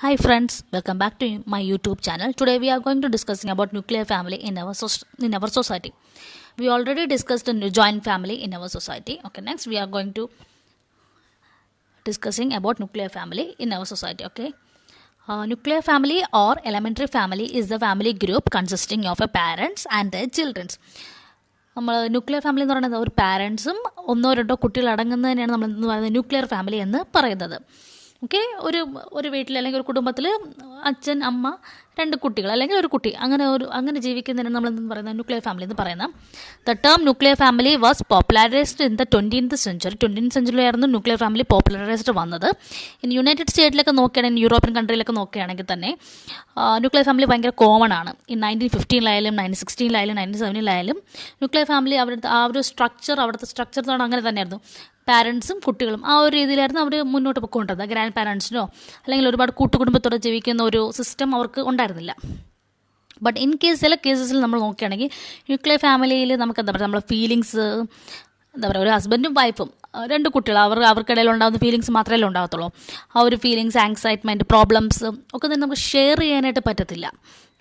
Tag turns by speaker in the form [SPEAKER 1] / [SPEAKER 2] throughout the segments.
[SPEAKER 1] Hi friends, welcome back to my YouTube channel. Today we are going to discussing about nuclear family in our society. We already discussed a joint family in our society. Okay, next we are going to discussing about nuclear family in our society. Okay, nuclear family or elementary family is the family group consisting of a parents and their children. നമ്മൾ nuclear family എന്ന് പറയുന്നത് ഒരു പാരൻസും ഒന്നോ രണ്ടോ കുട്ടികൾ അടങ്ങുന്നതിനെയാണ് നമ്മൾ എന്ന് പറയുന്നത് ന്യൂക്ലിയർ ഫാമിലി എന്ന് പറയുന്നത്. ഓക്കെ, ഒരു വീട്ടിൽ അല്ലെങ്കിൽ ഒരു കുടുംബത്തിൽ അച്ഛൻ, അമ്മ, രണ്ട് കുട്ടികൾ അല്ലെങ്കിൽ ഒരു കുട്ടി അങ്ങനെ ജീവിക്കുന്നതിനാണ് നമ്മൾ എന്ന് പറയുന്നത് ന്യൂക്ലിയർ ഫാമിലി എന്ന് പറയുന്നത്. The term nuclear family was popularized in the 20th century. 20th centuryയിലായിരുന്നു ന്യൂക്ലിയർ ഫാമിലി പോപ്പുലറൈസ്ഡ് വന്നത്. ഇൻ യുണൈറ്റഡ് സ്റ്റേറ്റിലൊക്കെ നോക്കുകയാണെങ്കിൽ, യൂറോപ്യൻ കൺട്രിയിലൊക്കെ നോക്കുകയാണെങ്കിൽ തന്നെ ന്യൂക്ലിയർ ഫാമിലി ഭയങ്കര കോമൺ ആണ്. ഈ 1915 1916 1917 ന്യൂക്ലിയർ ഫാമിലി അവിടുത്തെ സ്ട്രക്ചർ അങ്ങനെ തന്നെയായിരുന്നു. പാരൻസും കുട്ടികളും ആ ഒരു രീതിയിലായിരുന്നു അവർ മുന്നോട്ട് പോയിക്കൊണ്ടിരുന്നത്. ഗ്രാൻഡ് പാരൻസിനോ അല്ലെങ്കിൽ ഒരുപാട് കൂട്ടുകുടുംബത്തോടെ ജീവിക്കുന്ന ഒരു സിസ്റ്റം അവർക്ക് ഉണ്ടായിരുന്നില്ല. ബട്ട് ഇൻ കേസ് ചില കേസസിൽ നമ്മൾ നോക്കുകയാണെങ്കിൽ ന്യൂക്ലിയർ ഫാമിലിയിൽ നമുക്ക് എന്താ പറയുക, നമ്മളെ ഫീലിങ്സ് എന്താ പറയുക, ഒരു ഹസ്ബൻഡും വൈഫും രണ്ട് കുട്ടികൾ അവർക്കിടയിൽ ഉണ്ടാകുന്ന ഫീലിങ്സ് മാത്രമേ ഉണ്ടാകത്തുള്ളൂ. ആ ഒരു ഫീലിങ്സ്, ആങ്സൈറ്റ്മെൻറ്റ്, പ്രോബ്ലംസ് ഒക്കെ തന്നെ നമുക്ക് ഷെയർ ചെയ്യാനായിട്ട് പറ്റത്തില്ല.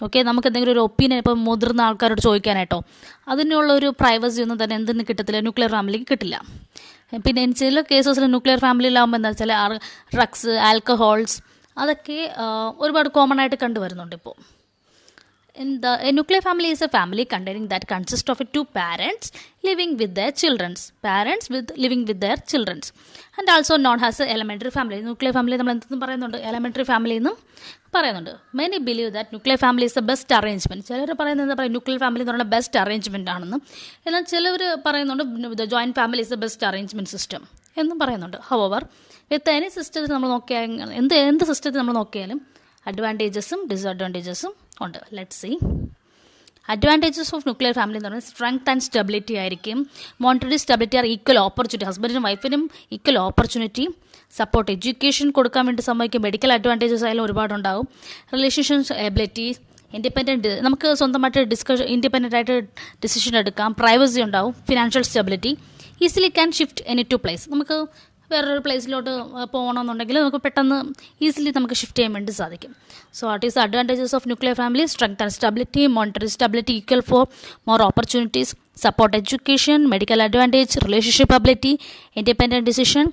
[SPEAKER 1] ഓക്കെ, നമുക്ക് എന്തെങ്കിലും ഒരു ഒപ്പീനിയൻ ഇപ്പോൾ മുതിർന്ന ആൾക്കാരോട് ചോദിക്കാനായിട്ടോ അതിനുള്ളൊരു പ്രൈവസി ഒന്നും തന്നെ എന്തിന് കിട്ടത്തില്ല, ന്യൂക്ലിയർ ഫാമിലിക്ക് കിട്ടില്ല. പിന്നെ ചില കേസസിൽ ന്യൂക്ലിയർ ഫാമിലിയിലാകുമ്പോൾ എന്താ വെച്ചാൽ ഡ്രഗ്സ്, ആൽക്കഹോൾസ് അതൊക്കെ ഒരുപാട് കോമൺ ആയിട്ട് കണ്ടുവരുന്നുണ്ട് ഇപ്പോൾ. A nuclear family is a family containing that consists of two parents living with their children. Living with their children. And also known as a elementary family. Nuclear family നമ്മൾ എന്തെന്ന് പറയുന്നുണ്ട്, elementary family എന്നും പറയുന്നുണ്ട്. Many believe that nuclear family is the best arrangement. ചിലർ പറയുന്നത് എന്താ പറയുക, nuclear family എന്ന് പറയുന്നത് ബെസ്റ്റ് അറേഞ്ച്മെൻ്റ് ആണെന്നും. എന്നാൽ ചിലവർ പറയുന്നുണ്ട് the joint family is the best arrangement system എന്നും പറയുന്നുണ്ട്. However, with any സിസ്റ്റത്തിൽ നമ്മൾ നോക്കിയാൽ എന്ത് സിസ്റ്റത്തിൽ നമ്മൾ നോക്കിയാലും അഡ്വാൻറ്റേജസും ഡിസഡ്വാൻറ്റേജസും ഉണ്ട്. Let's see. Advantages of nuclear family എന്ന് പറയുന്നത് സ്ട്രെങ്ത് ആൻഡ് സ്റ്റെബിലിറ്റി ആയിരിക്കും. Monetary stability or equal opportunity, ഹസ്ബൻഡിനും വൈഫിനും ഈക്വൽ ഓപ്പർച്യൂണിറ്റി. സപ്പോർട്ട്, എഡ്യൂക്കേഷൻ കൊടുക്കാൻ വേണ്ടി സമ്മതിക്കും. മെഡിക്കൽ അഡ്വാൻറ്റേജസ് ആയാലും ഒരുപാടുണ്ടാവും. റിലേഷൻഷിപ്പ് എബിലിറ്റി, ഇൻഡിപെൻഡൻറ്റ്, നമുക്ക് സ്വന്തമായിട്ട് ഇൻഡിപെൻഡൻ്റ് ആയിട്ട് ഡിസിഷൻ എടുക്കാം. പ്രൈവസി ഉണ്ടാവും. Financial stability, easily can shift any two place, നമുക്ക് വേറൊരു പ്ലേസിലോട്ട് പോകണമെന്നുണ്ടെങ്കിൽ നമുക്ക് പെട്ടെന്ന് ഈസിലി നമുക്ക് ഷിഫ്റ്റ് ചെയ്യാൻ വേണ്ടി സാധിക്കും. So what is advantages of nuclear family? Strength and stability, monetary stability equal for more opportunities, support education, medical advantage, relationship ability, independent decision,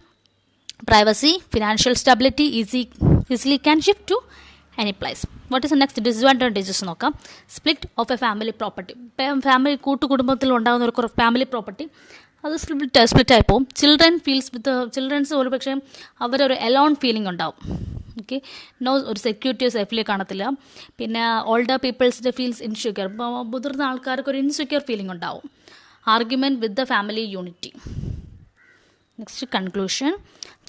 [SPEAKER 1] privacy, financial stability, easily can shift to any place. What is next disadvantages നോക്കാം. Split of a family property. Family കൂട്ടുകുടുംബത്തിൽ ഉണ്ടാകുന്ന ഒരു family property അത് സ്പ്ലിറ്റായി പോകും. Children's ഒരു പക്ഷേ അവരൊരു Elon feeling ഉണ്ടാവും. ഓക്കെ, ഒരു സെക്യൂരിറ്റി സേഫ്ലി കാണത്തില്ല. പിന്നെ ഓൾഡർ പീപ്പിൾസിൻ്റെ ഫീൽസ് ഇൻസെക്യൂർ, മുതിർന്ന ആൾക്കാർക്ക് ഒരു ഇൻസെക്യൂർ ഫീലിംഗ് ഉണ്ടാവും. Argument with the family unity. Next conclusion.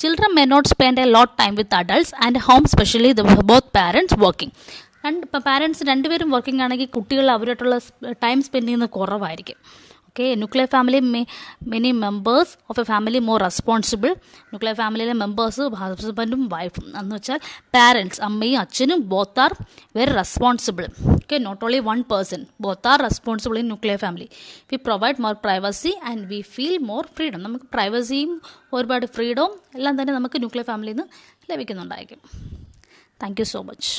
[SPEAKER 1] Children may not spend a lot time with adults and home, especially both parents working. Parents രണ്ടുപേരും working ആണെങ്കിൽ കുട്ടികൾ അവരായിട്ടുള്ള ടൈം സ്പെൻഡ് ചെയ്യുന്നത് കുറവായിരിക്കും. Okay, nuclear family many members of a family more responsible. Nuclear ഫാമിലിയിലെ members ഹസ്ബൻഡും വൈഫും എന്ന് വെച്ചാൽ പാരൻസ്, അമ്മയും അച്ഛനും both are very responsible. Okay, not only one person, both are responsible in nuclear family. We provide more privacy and we feel more freedom. നമുക്ക് പ്രൈവസിയും ഒരുപാട് ഫ്രീഡവും എല്ലാം തന്നെ നമുക്ക് ന്യൂക്ലിയർ ഫാമിലിയിൽ നിന്ന് ലഭിക്കുന്നുണ്ടായിരിക്കും. Thank you so much.